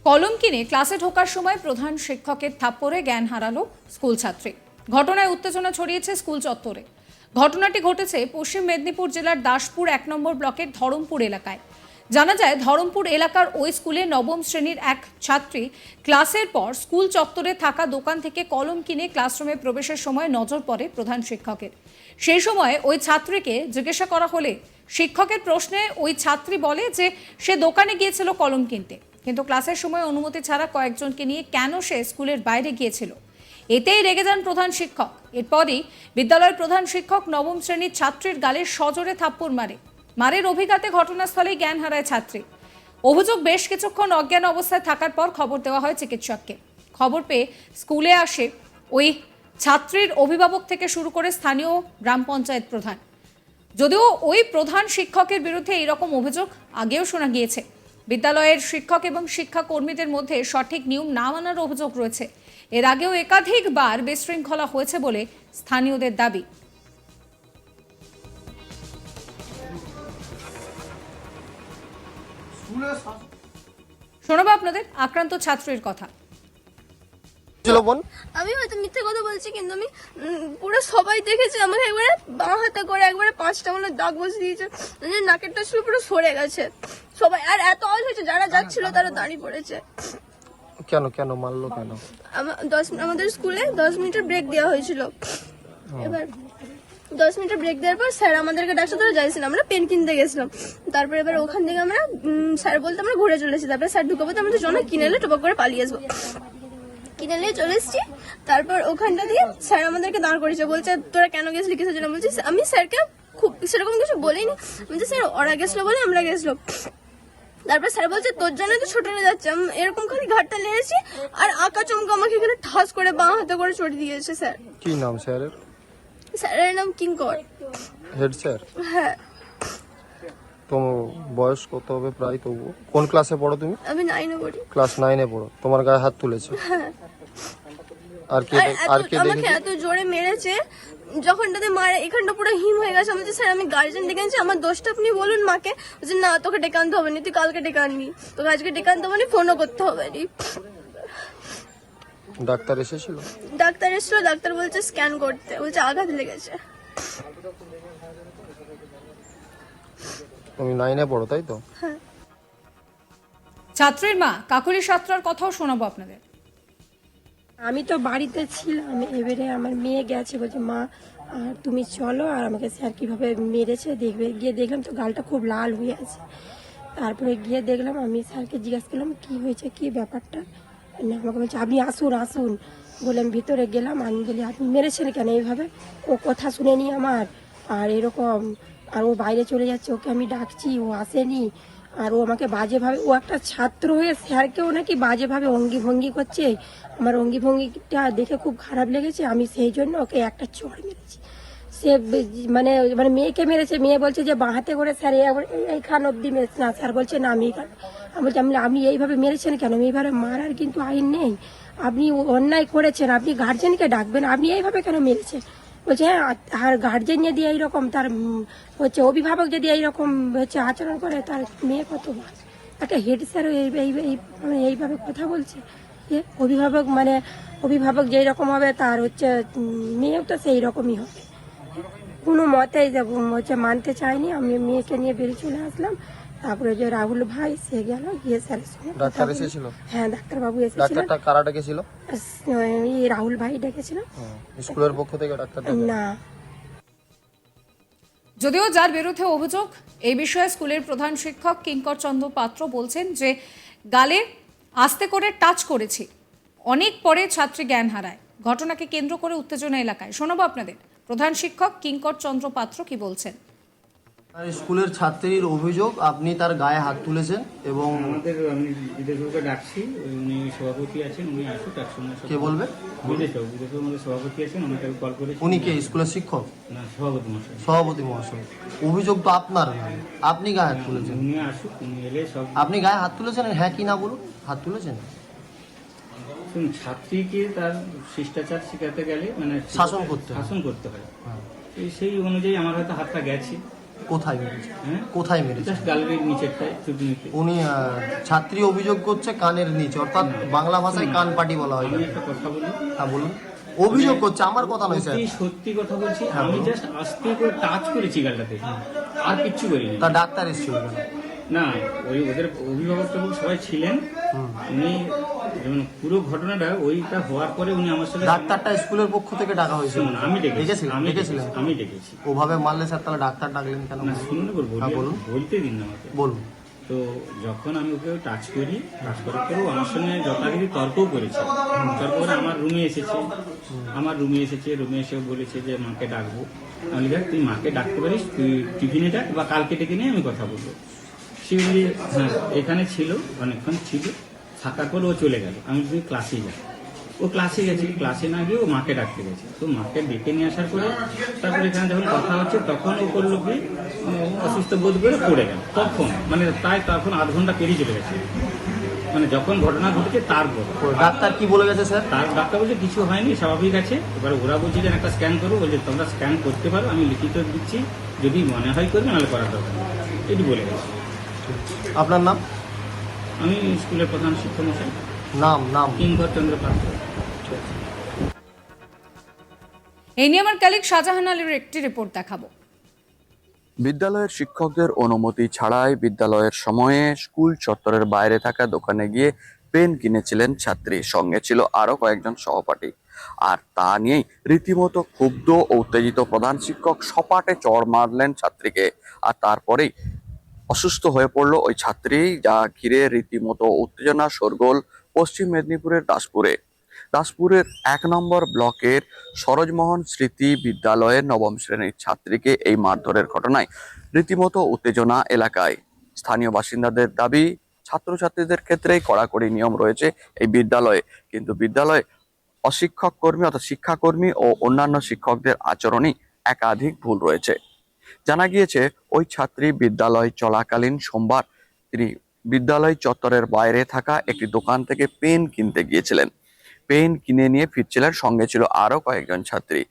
কলম কিনে ক্লাসে ঢোকার সময় প্রধান শিক্ষকের থাপ্পড়ে জ্ঞান হারালো স্কুল ছাত্রী। ঘটনায় উত্তেজনা ছড়িয়েছে স্কুল চত্বরে। ঘটনাটি ঘটেছে পশ্চিম মেদিনীপুর জেলার দাসপুর 1 নম্বর ব্লকের ধরমপুর এলাকায়। জানা যায়, ধরমপুর এলাকার ওই স্কুলে নবম শ্রেণীর এক ছাত্রী ক্লাসের পর স্কুল চত্বরে থাকা দোকান থেকে কলম কিনে ক্লাসরুমে প্রবেশের সময় নজর পড়ে প্রধান শিক্ষকের। সেই সময় ওই ছাত্রীকে জিজ্ঞাসা করা হলে শিক্ষকের প্রশ্নে ওই ছাত্রী বলে যে সে দোকানে গিয়েছিল কলম কিনতে, কিন্তু ক্লাসের সময় অনুমতি ছাড়া কয়েকজনকে নিয়ে কেন সে স্কুলের বাইরে গিয়েছিল। এতেই রেগে যান প্রধান শিক্ষক। এরপরই বিদ্যালয়ের প্রধান শিক্ষক নবম শ্রেণীর ছাত্রীর গালে সজোরে থাপ্পড় মারের অভিঘাতে ঘটনাস্থলেই জ্ঞান হারায় ছাত্রী। অভিযোগ, বেশ কিছুক্ষণ অজ্ঞান অবস্থায় থাকার পর খবর দেওয়া হয় চিকিৎসককে। খবর পেয়ে স্কুলে আসে ওই ছাত্রীর অভিভাবক থেকে শুরু করে স্থানীয় গ্রাম পঞ্চায়েত প্রধান। যদিও ওই প্রধান শিক্ষকের বিরুদ্ধে এইরকম অভিযোগ আগেও শোনা গিয়েছে। বিদ্যালয়ের শিক্ষক এবং শিক্ষাকর্মীদের মধ্যে সঠিক নিয়ম না মানার অভিযোগ রয়েছে। এর আগেও একাধিকবার বিশৃঙ্খলা হয়েছে বলে স্থানীয়দের দাবি। শোনাবো আপনাদের আক্রান্ত ছাত্রীর কথা। আমি হয়তো মিথ্যে কথা বলছি, কিন্তু আমি পুরো সবাই দেখেছে আমাকে একবারে বাঁ হাতে করে একবারে 5টা মনে দাগ বসে দিয়েছে, নাকেরটা শুরু পুরো সরে গেছে সবাই। আর এত আওয়াজ হয়েছে, যারা যাচ্ছিল তারা দাঁড়িয়ে পড়েছে। কেন কেন মারলো কেন? আমাদের স্কুলে 10 মিনিটের ব্রেক দেওয়া হয়েছিল। এবার 10 মিনিটের ব্রেক দেওয়ার পর স্যার আমাদেরকে ডাকতে ধরে যাইছিলাম, আমরা পেন কিনতে গেছিলাম। তারপরে এবার ওখান থেকে আমরা স্যার বলতে আমরা ঘুরে চলেছি। তারপরে স্যার ঢুকে বলতে আমাদের জন্য কিনে এলে টোপাক করে পালিয়ে আসবো, কিনে নিয়ে চলে এসেছি। তারপর ওখানটা দিয়ে স্যার আমাদেরকে দাঁড় করেছে, বলছে তোরা কেন গেছিলি কিসের জন্য। বলছি আমি স্যারকে খুব সেরকম কিছু বলিনি, বলছি স্যার ওরা গেছিলো বলে আমরা গেছিলাম। তারপর স্যার বলছে তোর জন্য তো ছোটরা যাচ্ছে, আমি এরকম খালি ঘাটটা লেগেছি আর আঁকা চমকা আমাকে এখানে ঠাস করে বাঁ হাতে করে চড়ে দিয়েছে স্যার। কি নাম স্যারের? স্যারের নাম কিঙ্কর। Head sir? হ্যাঁ। তো বয়স কত হবে প্রায়? তবু কোন ক্লাসে পড়ো তুমি? আমি 9-এ পড়ি। ক্লাস 9-এ পড়ো, তোমার গায়ে হাত তুলেছে? হ্যাঁ। আর কে আমাকে এত জোরে মেরেছে, যখনটাতে মারে এখানটা পুরো হিম হয়ে গেছে। আমি বলছি স্যার আমি গার্জেন ডেকে আনছি, আমার দোষটা আপনি বলুন মাকে। বলছে না তোকে ডেকে আনতে হবে না, তুই কালকে ডেকে আনবি, তোকে আজকে ডেকে আনতে হবে না, ফোনও করতে হবে না। ডাক্তার এসেছিল? ডাক্তার এসেছিল, ডাক্তার বলছে স্ক্যান করতে, বলছে আঘাত লেগেছে। তুমি 9-এ পড়ো তাই তো? হ্যাঁ। ছাত্রীর মা কাকুলি সাত্রার কথাও শোনাবো আপনাদের। আমি তো বাড়িতে ছিলাম, এবারে আমার মেয়ে গেছে, বলছে মা আর তুমি চলো আর আমাকে স্যার কিভাবে মেরেছে দেখবে। গিয়ে দেখলাম তো গালটা খুব লাল হয়ে আছে। তারপরে গিয়ে দেখলাম, আমি স্যারকে জিজ্ঞাসা করলাম কি হয়েছে, কি ব্যাপারটা। না, আমাকে বলছে আপনি আসুন আসুন বলে আমি ভিতরে গেলাম। আমি বলি আপনি মেরেছেন কেন এইভাবে? ও কথা শুনেনি আমার, আর এরকম, আর ও বাইরে চলে যাচ্ছে, ওকে আমি ডাকছি ও আসেনি। আর ও আমাকে বাজেভাবে, ও একটা ছাত্র হয়ে স্যারকেও নাকি বাজেভাবে অঙ্গি ভঙ্গি করছে। আমার অঙ্গি ভঙ্গিটা দেখে খুব খারাপ লেগেছে, আমি সেই জন্য ওকে একটা চড় মেরেছি। সে মানে মানে মেয়েকে মেরেছে, মেয়ে বলছে যে বাঁ হাতে করে স্যার এইখান অব্দি মেরেছে। না, স্যার বলছে না আমি বলছি আপনি এইভাবে মেরেছেন কেন? এইভাবে মারার কিন্তু আইন নেই, আপনি অন্যায় করেছেন, আপনি গার্জেনকে ডাকবেন, আপনি এইভাবে কেন মেরেছেন? বলছে হ্যাঁ, আর গার্জেন যদি এইরকম তার হচ্ছে অভিভাবক যদি এইরকম হচ্ছে আচরণ করে, তার মেয়ে কত ভালো। একটা হেড স্যার এইভাবে কথা বলছে। অভিভাবক মানে অভিভাবক যেই রকম হবে তার হচ্ছে মেয়েও তো সেই রকমই হবে। কোনো মতেই হচ্ছে মানতে চাইনি। আমি মেয়েকে নিয়ে বেরিয়ে চলে আসলাম। তারপরে যে রাহুল ভাই সে গেল, গিয়ে স্যারের সঙ্গে ডাক্তার এসেছিল? হ্যাঁ, ডাক্তারবাবু এসেছিলেন। ডাক্তারটা কারা ডেকেছিল? রাহুল ভাই ডেকেছিল। স্কুলের পক্ষ থেকে ডাক্তার? না। যদিও যার বিরুদ্ধে অভিযোগ, এই বিষয়ে স্কুলের প্রধান শিক্ষক কিঙ্কর চন্দ্র পাত্র বলছেন যে গালে আস্তে করে টাচ করেছি, অনেক পরে ছাত্রী জ্ঞান হারায়। ঘটনাকে কেন্দ্র করে উত্তেজনা এলাকায়। শোনাবো আপনাদের প্রধান শিক্ষক কিঙ্কর চন্দ্র পাত্র কি বলছেন। স্কুলের ছাত্রীর অভিযোগ আপনি তার গায়ে হাত তুলেছেন এবং আমি বিদেশবাবুকে ডাকছি, উনি সভাপতি আছেন, উনি আসুক একসঙ্গে। কে বলবে? বিদেশবাবু আমাদের সভাপতি আছেন, ওনাকে কল করেছি। উনি কে? স্কুলের শিক্ষক? না, সভাপতি মহাশয়। সভাপতি মহাশয়, অভিযোগ তো আপনার, আপনি গায়ে হাত তুলেছেন। উনি আসুক, উনি এলে সব। আপনি গায়ে হাত তুলেছেন? হ্যাঁ কি না বলুন। হাত তুলেছেন? শুনুন, ছাত্রীকে তার শিষ্টাচার শেখাতে গেলে মানে শাসন করতে হয়। হয়। সেই অনুযায়ী আমার হয়তো হাতটা গেছে। কোথায় মেরেছে? হ্যাঁ কোথায় মেরেছে? জাস্ট গ্যালারির নিচেরটায় চুটনিতে। উনি ছাত্রী অভিযোগ করছে কানের নিচে, অর্থাৎ বাংলা ভাষায় কান পাটি বলা হয়। আমি একটা কথা বলি, হ্যাঁ বলুন। অভিযোগ করছে, আমার কথা নয় স্যার। সত্যি সত্যি কথা বলছি, হ্যাঁ, আমি বলুন। জাস্ট আস্তে করে টাচ করেছি গালটাতে, আর কিচ্ছু করিনি। তা ডাক্তার এসেছিল কেন? না, ওই ওদের অভিভাবক টভিভাবক সবাই ছিলেন। উনি যেমন পুরো ঘটনাটা ওইটা হওয়ার পরে উনি আমার সাথে ডাক্তারটা স্কুলের পক্ষ থেকে ডাকা হয়েছিল? শুনুন, আমি ডেকেছিলেন? ডেকেছিলাম, আমি ডেকেছি। ওভাবে মারলে স্যার তাহলে ডাক্তার ডাকলেন কেন? না শুনুন, হ্যাঁ, বলুন। বলতে দিন না আমাকে। বলুন। তো যখন আমি ওকে টাচ করি, টাচ করার পরেও আমার সঙ্গে যথারীতি তর্কও করেছে। তারপরে আমার রুমে এসেছে, রুমে এসে বলেছে যে মাকে ডাকবো। আমি দেখ তুই মাকে ডাকতে পারিস, তুই টিফিনে ডাক বা কালকে ডেকে নিয়ে আমি কথা বলবো। সে বলি হ্যাঁ, এখানে ছিল, অনেকক্ষণ ছিল, থাকার পর ও চলে গেল। আমি তুই ক্লাসে যা। ও ক্লাসে গেছে, ক্লাসে না গিয়ে ও মাকে ডাকতে গেছে। তো মাকে ডেকে নিয়ে আসার পরে তারপরে এখানে যখন কথা হচ্ছে তখন ও করলো কি, অসুস্থ বোধ করে পড়ে গেল। তখন মানে প্রায় তখন আধ ঘন্টা পেরিয়ে চলে গেছে, মানে যখন ঘটনা ঘটেছে তারপর। ডাক্তার কি বলে গেছে স্যার? তার ডাক্তার বলছে কিছু হয়নি, স্বাভাবিক আছে। এবার ওরা বলছে যে একটা স্ক্যান করবো, বলছে তোমরা স্ক্যান করতে পারো, আমি লিখিত দিচ্ছি, যদি মনে হয় করবে নাহলে করার দরকার নেই। এটি বলে গেছে। আপনার নাম? আমি স্কুলের প্রধান শিক্ষক মশাই নাম? কিঙ্কর চন্দ্র পাত্র। এই নিয়ে আমার কালিক শাহজাহান আলীর একটি রিপোর্ট দেখাবো। বিদ্যালয়ের শিক্ষকদের অনুমতি ছাড়াই বিদ্যালয়ের সময়ে স্কুল চত্বরের বাইরে থাকা দোকানে গিয়ে পেন কিনেছিলেন ছাত্রী, সঙ্গে ছিল আরো কয়েকজন সহপাঠী। আর তা নিয়েই রীতিমতো ক্ষুব্ধ ও উত্তেজিত প্রধান শিক্ষক সপাটে চড় মারলেন ছাত্রীকে। আর তারপরেই অসুস্থ হয়ে পড়লো ওই ছাত্রী, যা ঘিরে রীতিমতো উত্তেজনা শোরগোল পশ্চিম মেদিনীপুরের দাসপুরের 1 নম্বর ব্লকের সরোজমোহন স্মৃতি বিদ্যালয়ের নবম শ্রেণীর ছাত্রীকে এই মারধরের ঘটনায় রীতিমতো উত্তেজনা এলাকায়। স্থানীয় বাসিন্দাদের দাবি, ছাত্রছাত্রীদের ক্ষেত্রেই কড়াকড়ি নিয়ম রয়েছে এই বিদ্যালয়ে, কিন্তু বিদ্যালয়ে অশিক্ষক কর্মী অর্থাৎ শিক্ষাকর্মী ও অন্যান্য শিক্ষকদের আচরণে একাধিক ভুল রয়েছে। জানা গিয়েছে ওই ছাত্রী বিদ্যালয় চলাকালীন সোমবার তিনি বিদ্যালয় চত্বরের বাইরে থাকা একটি দোকান থেকে পেন কিনতে গিয়েছিলেন। পেন কিনে নিয়ে ফিরছিলেন, সঙ্গে ছিল আরো কয়েকজন ছাত্রী।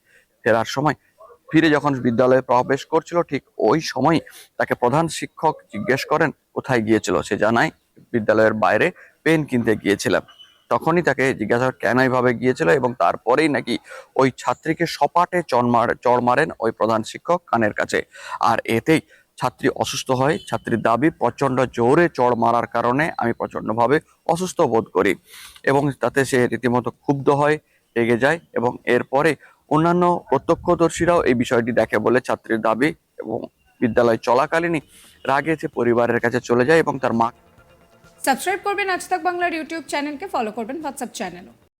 ফিরে যখন বিদ্যালয়ে প্রবেশ করছিল, ঠিক ওই সময় তাকে প্রধান শিক্ষক জিজ্ঞেস করেন কোথায় গিয়েছিল। সে জানায় বিদ্যালয়ের বাইরে পেন কিনতে গিয়েছিলাম। তখনই তাকে জিজ্ঞাসা কেন এইভাবে গিয়েছিল, এবং তারপরেই নাকি ওই ছাত্রীকে সপাটে চড় মারেন ওই প্রধান শিক্ষক কানের কাছে। আর এতেই ছাত্রী অসুস্থ হয়। ছাত্রীর দাবি, প্রচন্ড জোরে চড় মারার কারণে আমি প্রচন্ডভাবে অসুস্থ বোধ করি, এবং তাতে সে রীতিমতো ক্ষুব্ধ হয়, রেগে যায়, এবং এরপরে অন্যান্য প্রত্যক্ষদর্শীরাও এই বিষয়টি দেখে বলে ছাত্রীর দাবি। এবং বিদ্যালয় চলাকালীনই রাগে সে পরিবারের কাছে চলে যায় এবং তার মা। সাবস্ক্রাইব করবেন আজ তাক বাংলার ইউটিউব চ্যানেলকে, ফলো করবেন হোয়াটসঅ্যাপ চ্যানেলও।